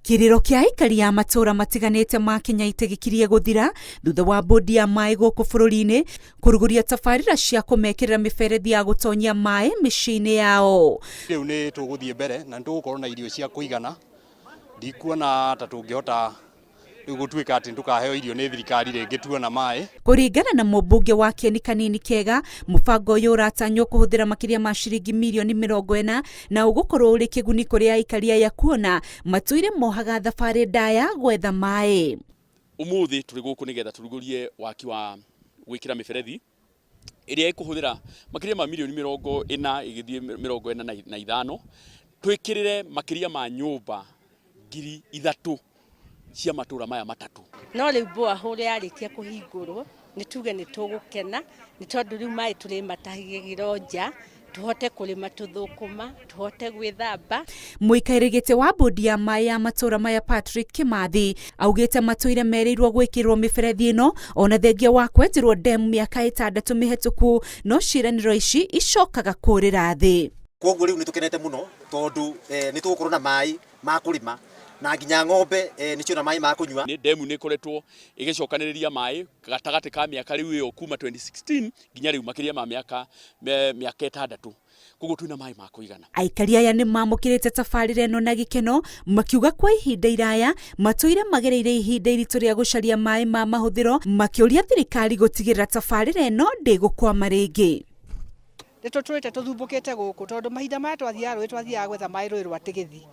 Kiriro kia aikari ya matura matiganite ma Kenya itegikirie guthira thutha wa bodi ya mai guku bururi-ini kuruguria tabarira cia kumekirira miberethi ya gutonyia mai micii-ini yao. Riu ni tuguthie mbere na nitugukorwo na irio cia kuigana. Ndikuona ta tungihota riu gutuika ati ndukaheo irio ni thirikari ringi tuona mai. Kuringana na mubunge wa Kieni Kanini Kega, mubango uyu uratanywo kuhuthira makiria ma ciringi mirioni 40 na ugukorwo uri kiguni kuri aikari aya kuona matuire mohaga thabari ndaya gwetha mai. Umuthi turi guku nigetha turugurie waki wa gwikira miberethi iria ikuhuthira makiria ma mirioni 40 igithie 45 twikirire makiria ma nyumba 3,000 cia matura maya matatu. No riu borehole yarikia kuhingurwo ni tuge ni tugukena ni tondu riu mai turi matahigiro nja tuhote kurima tuthukuma tuhote gwithamba. Muikairigite wa bodi ya mai ya matura maya Patrick Kimathi augite matuire merirwo gwikirwo miberethi ino ona thengia wa kwenjerwo demu miaka 6 mihituku no ciraniro ici icokaga kurira thi. Koguo riu nitukenete muno tondu nitugukorwo na mai ma kurima na nginya ng'ombe nicio na mai ma kunywa. Ni demu ni koretwo igicokaniriria mai gatagati ka miaka riu iyo kuma 2016 nginya riu makiria ma miaka 6 koguo twina mai ma kuigana. Aikari aya ni mamukirite tabarira ino na gikeno makiuga kwa ihinda iraya matuire magereire ihinda iritu ria gucaria mai ma mahuthiro makiuria thirikari gutigirira tabarira ino ndigukwama ringi. Nitutwite tuthumbukite guku tondu mahinda maya twathiaga gwetha mai rui rwa Tigithi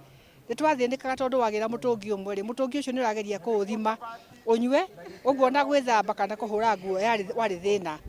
nitwathinikaga tondu wagira mutungi umwe mutungi ucio ni urageria kuuthima unywe uguo na gwithamba kana kuhura nguo wari thina.